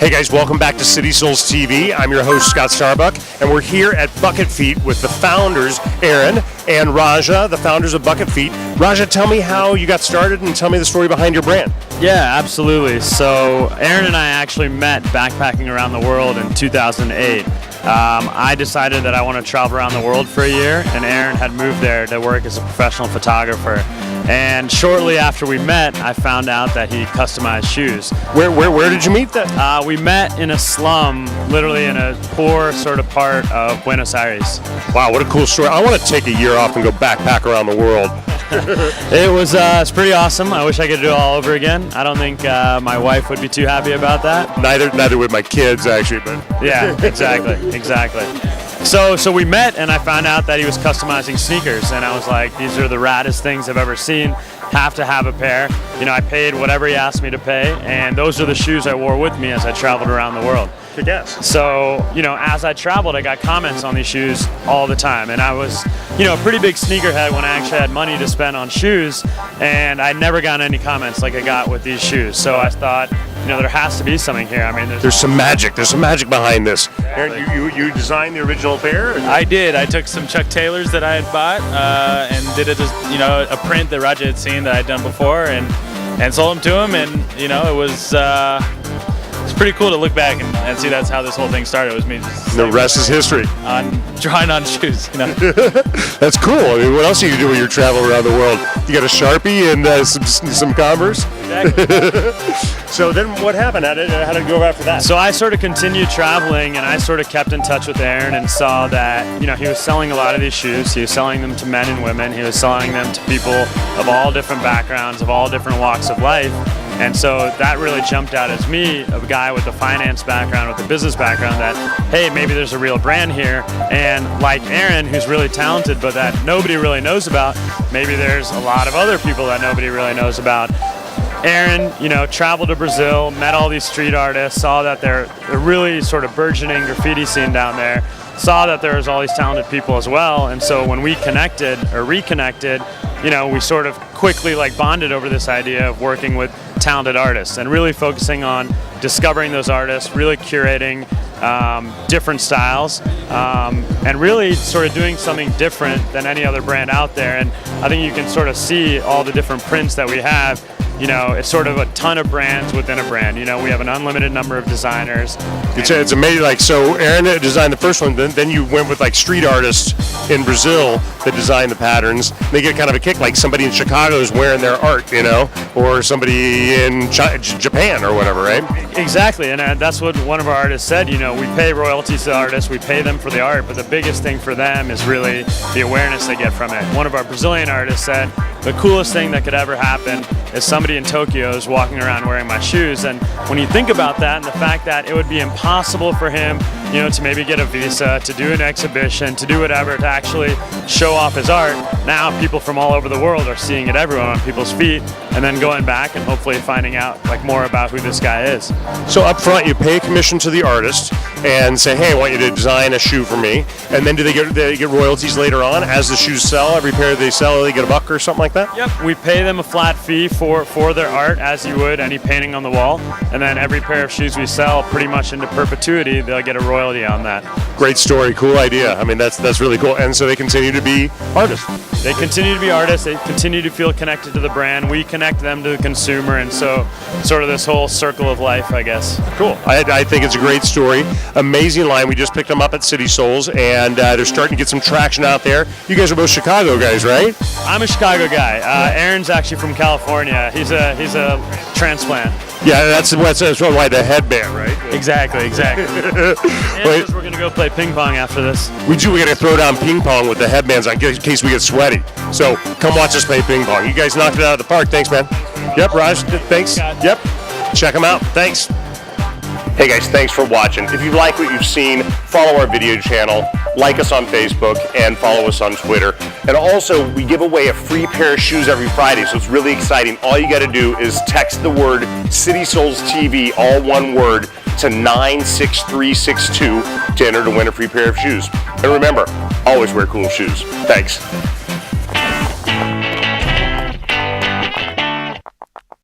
Hey guys, welcome back to CitySolesTV. I'm your host, Scott Starbuck, and we're here at Bucketfeet with the founders, Aaron and Rajaa, the founders of Bucketfeet. Rajaa, tell me how you got started and tell me the story behind your brand. Yeah, absolutely. So Aaron and I actually met backpacking around the world in 2008. I decided that I want to travel around the world for a year, and Aaron had moved there to work as a professional photographer. And shortly after we met, I found out that he customized shoes. Where did you meet that? We met in a slum, literally in a poor sort of part of Buenos Aires. Wow, what a cool story. I want to take a year off and go backpack around the world. It's pretty awesome. I wish I could do it all over again. I don't think my wife would be too happy about that. Neither would my kids, actually. But yeah, exactly. So we met, and I found out that he was customizing sneakers, and I was like, these are the raddest things I've ever seen. Have to have a pair. You know, I paid whatever he asked me to pay, and those are the shoes I wore with me as I traveled around the world. good guess. So, you know, as I traveled, I got comments on these shoes all the time, and I was, you know, a pretty big sneakerhead when I actually had money to spend on shoes, and I never got any comments like I got with these shoes. So I thought, you know, there has to be something here. I mean, there's some magic. There's some magic behind this. Aaron, you designed the original pair? I did. I took some Chuck Taylors that I had bought and did a print that Rajaa had seen that I'd done before, and sold them to him. And you know, it was pretty cool to look back and see that's how this whole thing started. It was me just the rest is history. On drawing on shoes. You know? That's cool. I mean, what else do you do when you're traveling around the world? You got a Sharpie and some Converse. Exactly. So then what happened? How did it go after that? So I sort of continued traveling, and I sort of kept in touch with Aaron and saw that, you know, he was selling a lot of these shoes. He was selling them to men and women. He was selling them to people of all different backgrounds, of all different walks of life. And so that really jumped out as me, a guy with a finance background, with a business background, that, hey, maybe there's a real brand here. And like Aaron, who's really talented, but that nobody really knows about, maybe there's a lot of other people that nobody really knows about. Aaron, you know, traveled to Brazil, met all these street artists, saw that they're really sort of burgeoning graffiti scene down there, saw that there was all these talented people as well. And so when we connected or reconnected, you know, we sort of quickly like bonded over this idea of working with talented artists and really focusing on discovering those artists, really curating different styles, and really sort of doing something different than any other brand out there. And I think you can sort of see all the different prints that we have. You know, it's sort of a ton of brands within a brand. You know, we have an unlimited number of designers. It's amazing. Like, so Aaron designed the first one, then you went with like street artists in Brazil that designed the patterns. They get kind of a kick, like somebody in Chicago is wearing their art, you know, or somebody in Japan or whatever, right? Exactly, and that's what one of our artists said. You know, we pay royalties to artists, we pay them for the art, but the biggest thing for them is really the awareness they get from it. One of our Brazilian artists said, the coolest thing that could ever happen is somebody in Tokyo is walking around wearing my shoes. And when you think about that and the fact that it would be impossible for him, you know, to maybe get a visa, to do an exhibition, to do whatever, to actually show off his art, now people from all over the world are seeing it everywhere on people's feet, and then going back and hopefully finding out like more about who this guy is. So up front, you pay a commission to the artist and say, hey, I want you to design a shoe for me. And then do they get royalties later on as the shoes sell? Every pair they sell, they get $1 or something like that? Yep, we pay them a flat fee for their art, as you would any painting on the wall. And then every pair of shoes we sell, pretty much into perpetuity, they'll get a royalty on that. Great story, cool idea. I mean, that's really cool. And so they continue to be artists. They continue to be artists. They continue to feel connected to the brand. We connect them to the consumer, and so sort of this whole circle of life, I guess. Cool. I think it's a great story. Amazing line. We just picked them up at City Soles, and they're starting to get some traction out there. You guys are both Chicago guys, right? I'm a Chicago guy. Aaron's actually from California. He's a transplant. Yeah, that's why the headband, right? Exactly. And we're gonna go play ping pong after this. We gotta throw down ping pong with the headbands on in case we get sweaty. So come watch us play ping pong. You guys knocked it out of the park. Thanks, man. Yep, Raj. Thanks. Yep. Check them out. Thanks. Hey guys, thanks for watching. If you like what you've seen, follow our video channel, like us on Facebook, and follow us on Twitter. And also, we give away a free pair of shoes every Friday, so it's really exciting. All you gotta do is text the word CitySolesTV, all one word, to 96362 to enter to win a free pair of shoes. And remember, always wear cool shoes. Thanks.